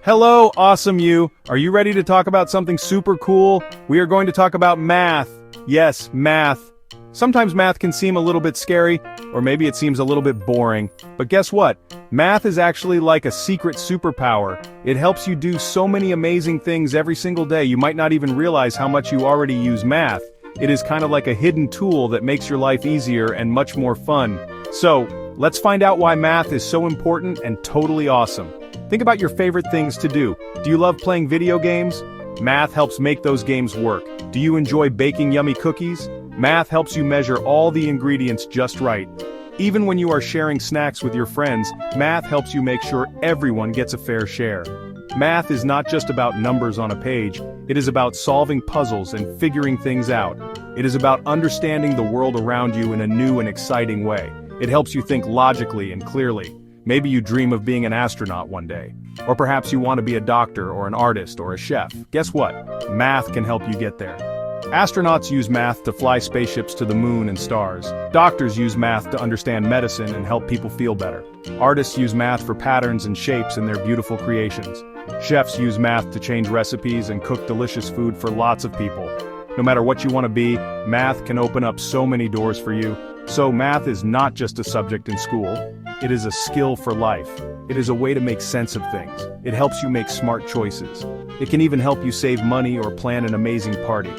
Hello, awesome you! Are you ready to talk about something super cool? We are going to talk about math. Yes, math. Sometimes math can seem a little bit scary, or maybe it seems a little bit boring. But guess what? Math is actually like a secret superpower. It helps you do so many amazing things every single day you might not even realize how much you already use math. It is kind of like a hidden tool that makes your life easier and much more fun. So, let's find out why math is so important and totally awesome. Think about your favorite things to do. Do you love playing video games? Math helps make those games work. Do you enjoy baking yummy cookies? Math helps you measure all the ingredients just right. Even when you are sharing snacks with your friends, math helps you make sure everyone gets a fair share. Math is not just about numbers on a page, it is about solving puzzles and figuring things out. It is about understanding the world around you in a new and exciting way. It helps you think logically and clearly. Maybe you dream of being an astronaut one day. Or perhaps you want to be a doctor or an artist or a chef. Guess what? Math can help you get there. Astronauts use math to fly spaceships to the moon and stars. Doctors use math to understand medicine and help people feel better. Artists use math for patterns and shapes in their beautiful creations. Chefs use math to change recipes and cook delicious food for lots of people. No matter what you want to be, math can open up so many doors for you. So math is not just a subject in school, it is a skill for life. It is a way to make sense of things. It helps you make smart choices. It can even help you save money or plan an amazing party.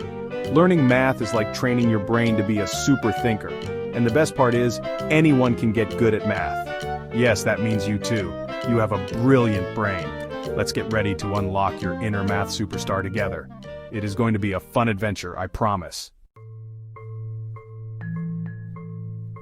Learning math is like training your brain to be a super thinker. And the best part is, anyone can get good at math. Yes, that means you too. You have a brilliant brain. Let's get ready to unlock your inner math superstar together. It is going to be a fun adventure, I promise.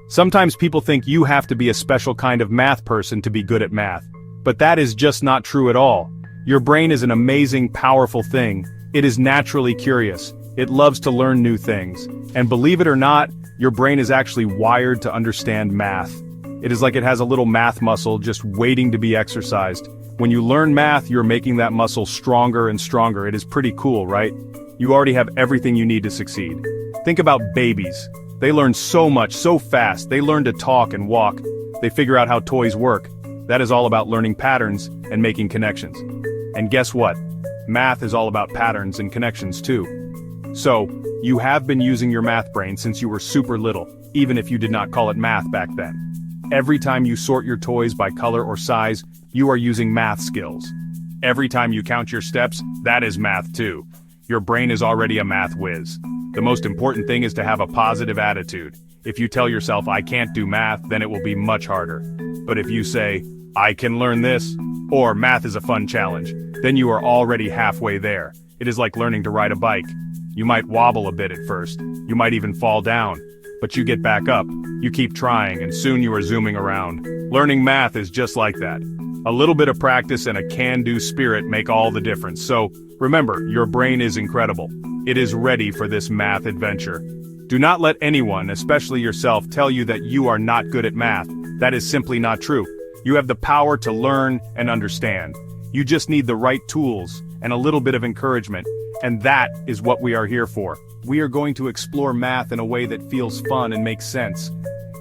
Sometimes people think you have to be a special kind of math person to be good at math. But that is just not true at all. Your brain is an amazing, powerful thing. It is naturally curious. It loves to learn new things. And believe it or not, your brain is actually wired to understand math. It is like it has a little math muscle just waiting to be exercised. When you learn math, you're making that muscle stronger and stronger. It is pretty cool, right? You already have everything you need to succeed. Think about babies. They learn so much, so fast. They learn to talk and walk. They figure out how toys work. That is all about learning patterns and making connections. And guess what? Math is all about patterns and connections too. So, you have been using your math brain since you were super little, even if you did not call it math back then. Every time you sort your toys by color or size, you are using math skills. Every time you count your steps, that is math too. Your brain is already a math whiz. The most important thing is to have a positive attitude. If you tell yourself, I can't do math, then it will be much harder. But if you say, I can learn this, or math is a fun challenge, then you are already halfway there. It is like learning to ride a bike. You might wobble a bit at first. You might even fall down. But you get back up. You keep trying, and soon you are zooming around. Learning math is just like that. A little bit of practice and a can-do spirit make all the difference. So, remember, your brain is incredible. It is ready for this math adventure. Do not let anyone, especially yourself, tell you that you are not good at math. That is simply not true. You have the power to learn and understand. You just need the right tools and a little bit of encouragement. And that is what we are here for. We are going to explore math in a way that feels fun and makes sense.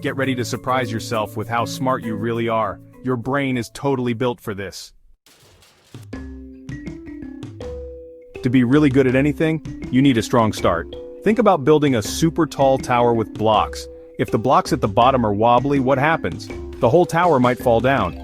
Get ready to surprise yourself with how smart you really are. Your brain is totally built for this. To be really good at anything, you need a strong start. Think about building a super tall tower with blocks. If the blocks at the bottom are wobbly, what happens? The whole tower might fall down.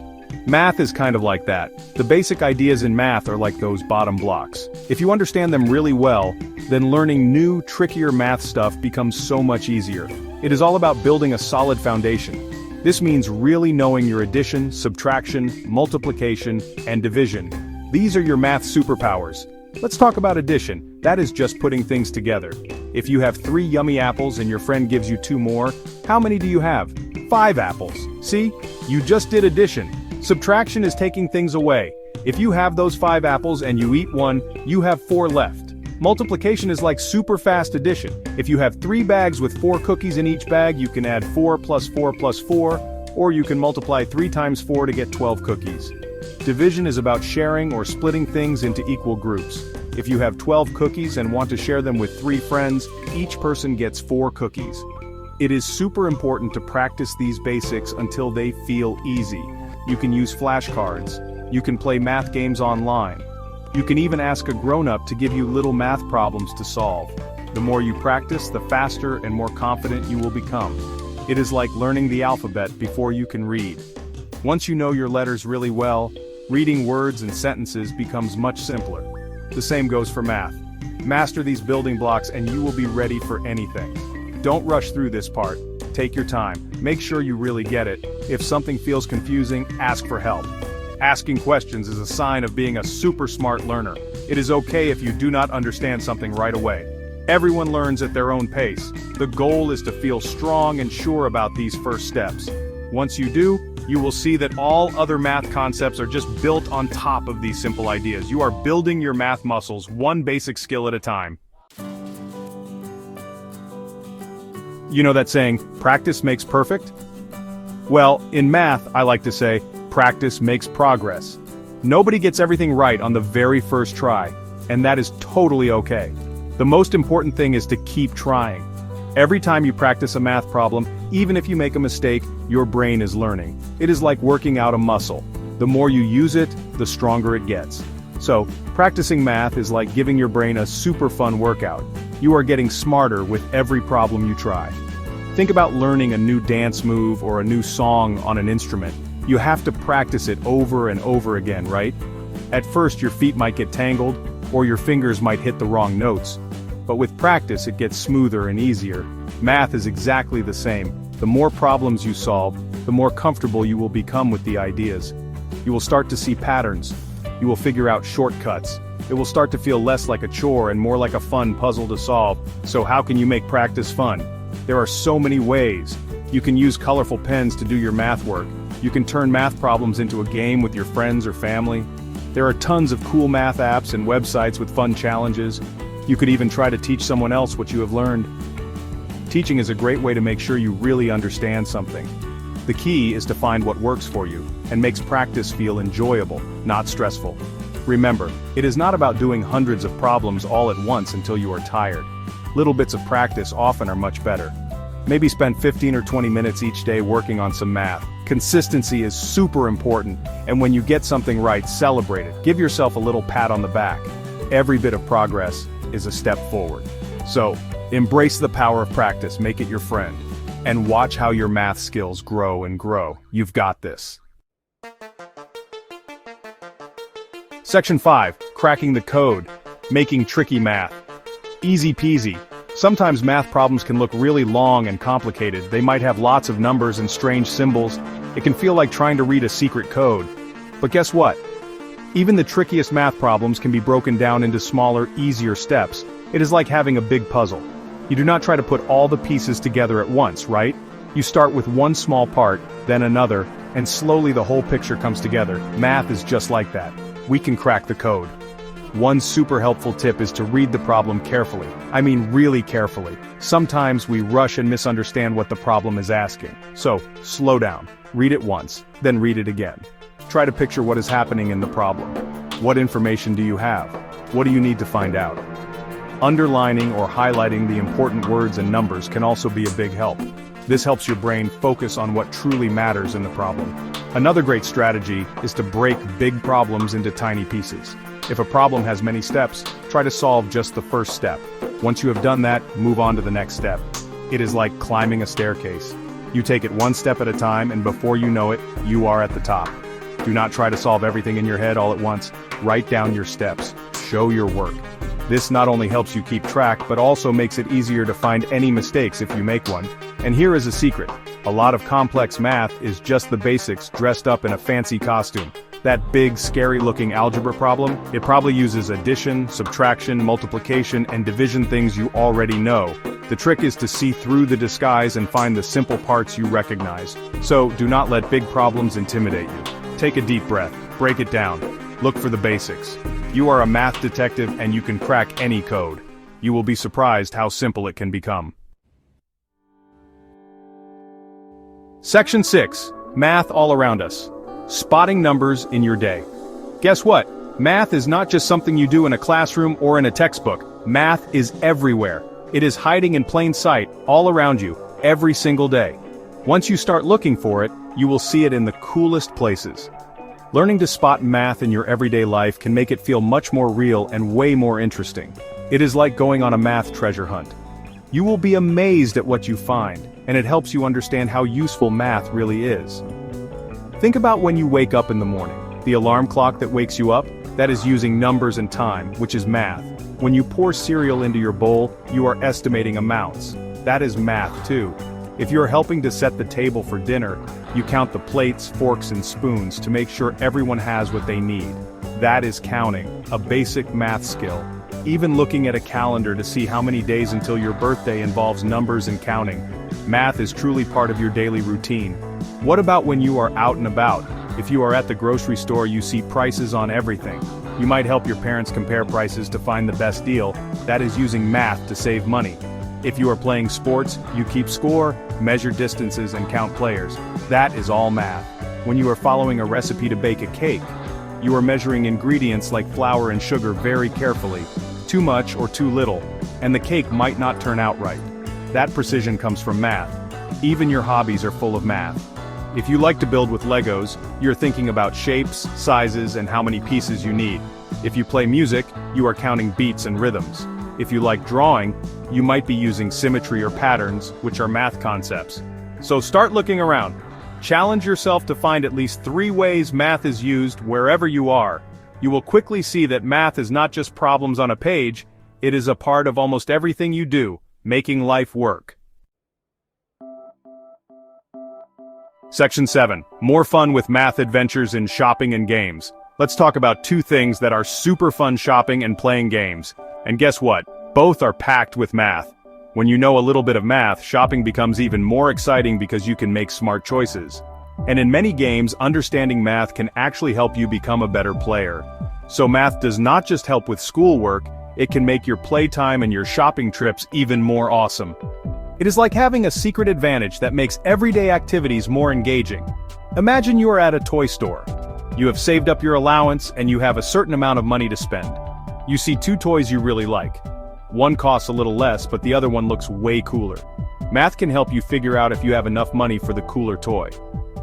Math is kind of like that. The basic ideas in math are like those bottom blocks. If you understand them really well, then learning new, trickier math stuff becomes so much easier. It is all about building a solid foundation. This means really knowing your addition, subtraction, multiplication, and division. These are your math superpowers. Let's talk about addition. That is just putting things together. If you have 3 yummy apples and your friend gives you 2 more, how many do you have? 5 apples. See? You just did addition. Subtraction is taking things away. If you have those 5 apples and you eat 1, you have 4 left. Multiplication is like super fast addition. If you have 3 bags with 4 cookies in each bag, you can add 4 plus 4 plus 4, or you can multiply 3 times 4 to get 12 cookies. Division is about sharing or splitting things into equal groups. If you have 12 cookies and want to share them with 3 friends, each person gets 4 cookies. It is super important to practice these basics until they feel easy. You can use flashcards. You can play math games online. You can even ask a grown-up to give you little math problems to solve. The more you practice, the faster and more confident you will become. It is like learning the alphabet before you can read. Once you know your letters really well, reading words and sentences becomes much simpler. The same goes for math. Master these building blocks and you will be ready for anything. Don't rush through this part. Take your time. Make sure you really get it. If something feels confusing, ask for help. Asking questions is a sign of being a super smart learner. It is okay if you do not understand something right away. Everyone learns at their own pace. The goal is to feel strong and sure about these first steps. Once you do, you will see that all other math concepts are just built on top of these simple ideas. You are building your math muscles one basic skill at a time. You know that saying, practice makes perfect? Well, in math, I like to say, practice makes progress. Nobody gets everything right on the very first try, and that is totally okay. The most important thing is to keep trying. Every time you practice a math problem, even if you make a mistake, your brain is learning. It is like working out a muscle. The more you use it, the stronger it gets. So, practicing math is like giving your brain a super fun workout. You are getting smarter with every problem you try. Think about learning a new dance move or a new song on an instrument. You have to practice it over and over again, right? At first your feet might get tangled, or your fingers might hit the wrong notes. But with practice it gets smoother and easier. Math is exactly the same. The more problems you solve, the more comfortable you will become with the ideas. You will start to see patterns. You will figure out shortcuts. It will start to feel less like a chore and more like a fun puzzle to solve. So how can you make practice fun? There are so many ways. You can use colorful pens to do your math work. You can turn math problems into a game with your friends or family. There are tons of cool math apps and websites with fun challenges. You could even try to teach someone else what you have learned. Teaching is a great way to make sure you really understand something. The key is to find what works for you and makes practice feel enjoyable, not stressful. Remember, it is not about doing hundreds of problems all at once until you are tired. Little bits of practice often are much better. Maybe spend 15 or 20 minutes each day working on some math. Consistency is super important, and when you get something right, celebrate it. Give yourself a little pat on the back. Every bit of progress is a step forward. So, embrace the power of practice, make it your friend, and watch how your math skills grow and grow. You've got this. Section 5. Cracking the code. Making tricky math. Easy peasy. Sometimes math problems can look really long and complicated. They might have lots of numbers and strange symbols. It can feel like trying to read a secret code. But guess what? Even the trickiest math problems can be broken down into smaller, easier steps. It is like having a big puzzle. You do not try to put all the pieces together at once, right? You start with one small part, then another, and slowly the whole picture comes together. Math is just like that. We can crack the code. One super helpful tip is to read the problem carefully. I mean really carefully. Sometimes we rush and misunderstand what the problem is asking. So, slow down. Read it once, then read it again. Try to picture what is happening in the problem. What information do you have? What do you need to find out? Underlining or highlighting the important words and numbers can also be a big help. This helps your brain focus on what truly matters in the problem. Another great strategy is to break big problems into tiny pieces. If a problem has many steps, try to solve just the first step. Once you have done that, move on to the next step. It is like climbing a staircase. You take it one step at a time, and before you know it, you are at the top. Do not try to solve everything in your head all at once. Write down your steps. Show your work. This not only helps you keep track, but also makes it easier to find any mistakes if you make one. And here is a secret. A lot of complex math is just the basics dressed up in a fancy costume. That big, scary-looking algebra problem, it probably uses addition, subtraction, multiplication, and division things you already know. The trick is to see through the disguise and find the simple parts you recognize. So, do not let big problems intimidate you. Take a deep breath, break it down, look for the basics. You are a math detective and you can crack any code. You will be surprised how simple it can become. Section 6. Math all around us. Spotting numbers in your day. Guess what? Math is not just something you do in a classroom or in a textbook. Math is everywhere. It is hiding in plain sight, all around you, every single day. Once you start looking for it, you will see it in the coolest places. Learning to spot math in your everyday life can make it feel much more real and way more interesting. It is like going on a math treasure hunt. You will be amazed at what you find, and it helps you understand how useful math really is. Think about when you wake up in the morning. The alarm clock that wakes you up, that is using numbers and time, which is math. When you pour cereal into your bowl, you are estimating amounts. That is math too. If you're helping to set the table for dinner, you count the plates, forks, and spoons to make sure everyone has what they need. That is counting, a basic math skill. Even looking at a calendar to see how many days until your birthday involves numbers and counting. Math is truly part of your daily routine. What about when you are out and about? If you are at the grocery store, you see prices on everything. You might help your parents compare prices to find the best deal. That is using math to save money. If you are playing sports, you keep score, measure distances, and count players. That is all math. When you are following a recipe to bake a cake, you are measuring ingredients like flour and sugar very carefully. Too much or too little, and the cake might not turn out right. That precision comes from math. Even your hobbies are full of math. If you like to build with Legos, you're thinking about shapes, sizes, and how many pieces you need. If you play music, you are counting beats and rhythms. If you like drawing, you might be using symmetry or patterns, which are math concepts. So start looking around. Challenge yourself to find at least 3 ways math is used wherever you are. You will quickly see that math is not just problems on a page, it is a part of almost everything you do, making life work. Section 7. More fun with math adventures in shopping and games. Let's talk about 2 things that are super fun: shopping and playing games. And guess what? Both are packed with math. When you know a little bit of math, shopping becomes even more exciting because you can make smart choices. And in many games, understanding math can actually help you become a better player. So math does not just help with schoolwork, it can make your playtime and your shopping trips even more awesome. It is like having a secret advantage that makes everyday activities more engaging. Imagine you are at a toy store. You have saved up your allowance and you have a certain amount of money to spend. You see 2 toys you really like. One costs a little less, but the other one looks way cooler. Math can help you figure out if you have enough money for the cooler toy.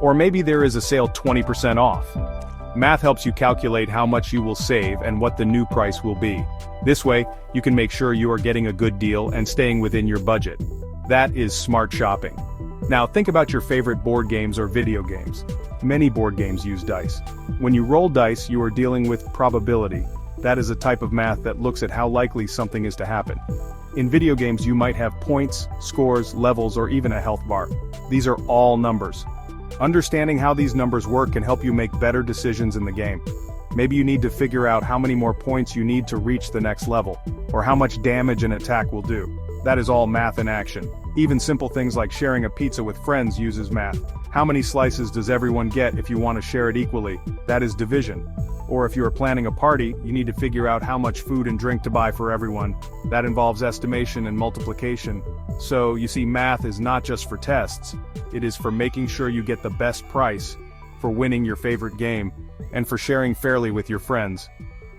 Or maybe there is a sale 20% off. Math helps you calculate how much you will save and what the new price will be. This way, you can make sure you are getting a good deal and staying within your budget. That is smart shopping. Now think about your favorite board games or video games. Many board games use dice. When you roll dice, you are dealing with probability. That is a type of math that looks at how likely something is to happen. In video games, you might have points, scores, levels, or even a health bar. These are all numbers. Understanding how these numbers work can help you make better decisions in the game. Maybe you need to figure out how many more points you need to reach the next level, or how much damage an attack will do. That is all math in action. Even simple things like sharing a pizza with friends uses math. How many slices does everyone get if you want to share it equally? That is division. Or if you are planning a party, you need to figure out how much food and drink to buy for everyone. That involves estimation and multiplication. So, you see, math is not just for tests. It is for making sure you get the best price, for winning your favorite game, and for sharing fairly with your friends.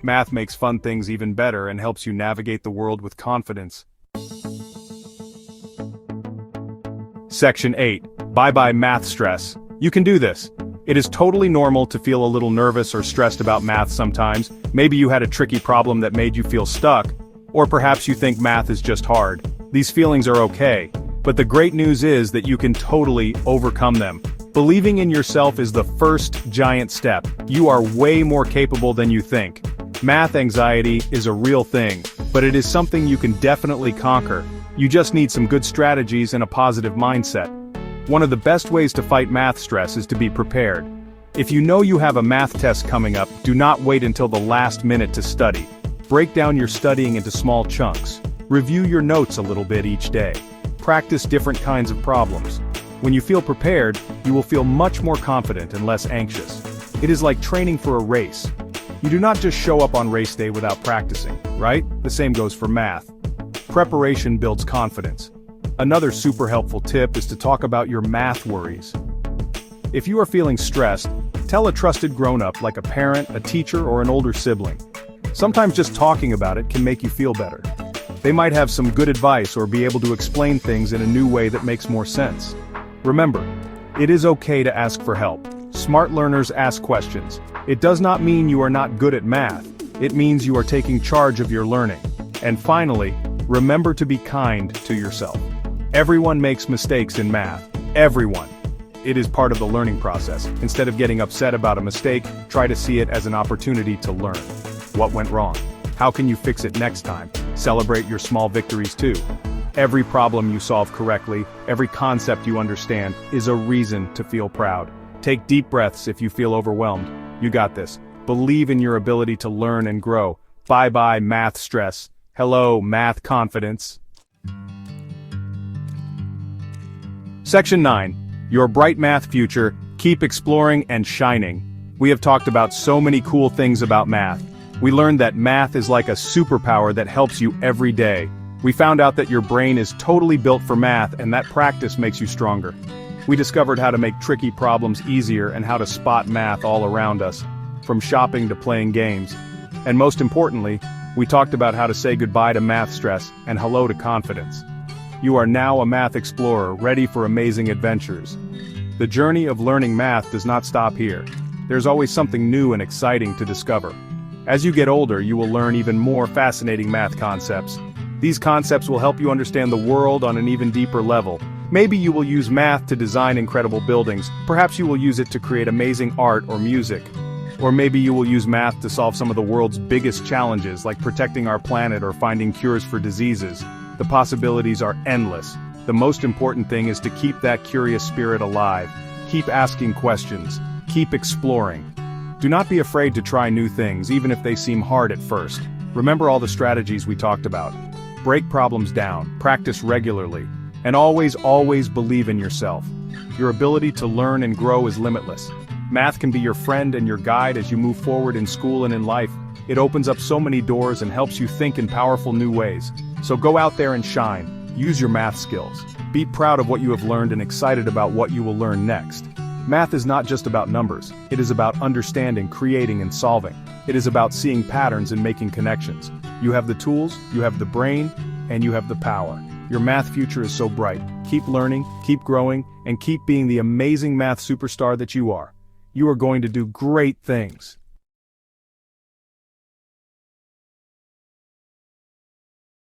Math makes fun things even better and helps you navigate the world with confidence. Section 8. Bye-bye math stress. You can do this. It is totally normal to feel a little nervous or stressed about math sometimes. Maybe you had a tricky problem that made you feel stuck, or perhaps you think math is just hard. These feelings are okay, but the great news is that you can totally overcome them. Believing in yourself is the first giant step. You are way more capable than you think. Math anxiety is a real thing, but it is something you can definitely conquer. You just need some good strategies and a positive mindset. One of the best ways to fight math stress is to be prepared. If you know you have a math test coming up, do not wait until the last minute to study. Break down your studying into small chunks. Review your notes a little bit each day. Practice different kinds of problems. When you feel prepared, you will feel much more confident and less anxious. It is like training for a race. You do not just show up on race day without practicing, right? The same goes for math. Preparation builds confidence. Another super helpful tip is to talk about your math worries. If you are feeling stressed, tell a trusted grown-up like a parent, a teacher, or an older sibling. Sometimes just talking about it can make you feel better. They might have some good advice or be able to explain things in a new way that makes more sense. Remember, it is okay to ask for help. Smart learners ask questions. It does not mean you are not good at math. It means you are taking charge of your learning. And finally, remember to be kind to yourself. Everyone makes mistakes in math. Everyone. It is part of the learning process. Instead of getting upset about a mistake, try to see it as an opportunity to learn. What went wrong? How can you fix it next time? Celebrate your small victories too. Every problem you solve correctly, every concept you understand, is a reason to feel proud. Take deep breaths if you feel overwhelmed. You got this. Believe in your ability to learn and grow. Bye-bye math stress. Hello, math confidence. Section 9. Your bright math future, keep exploring and shining. We have talked about so many cool things about math. We learned that math is like a superpower that helps you every day. We found out that your brain is totally built for math and that practice makes you stronger. We discovered how to make tricky problems easier and how to spot math all around us, from shopping to playing games. And most importantly, we talked about how to say goodbye to math stress and hello to confidence. You are now a math explorer, ready for amazing adventures. The journey of learning math does not stop here. There's always something new and exciting to discover. As you get older, you will learn even more fascinating math concepts. These concepts will help you understand the world on an even deeper level. Maybe you will use math to design incredible buildings. Perhaps you will use it to create amazing art or music. Or maybe you will use math to solve some of the world's biggest challenges, like protecting our planet or finding cures for diseases. The possibilities are endless. The most important thing is to keep that curious spirit alive. Keep asking questions. Keep exploring. Do not be afraid to try new things, even if they seem hard at first. Remember all the strategies we talked about. Break problems down, practice regularly, and always believe in yourself. Your ability to learn and grow is limitless. Math can be your friend and your guide as you move forward in school and in life. It opens up so many doors and helps you think in powerful new ways. So go out there and shine. Use your math skills. Be proud of what you have learned and excited about what you will learn next. Math is not just about numbers. It is about understanding, creating, and solving. It is about seeing patterns and making connections. You have the tools, you have the brain, and you have the power. Your math future is so bright. Keep learning, keep growing, and keep being the amazing math superstar that you are. You are going to do great things.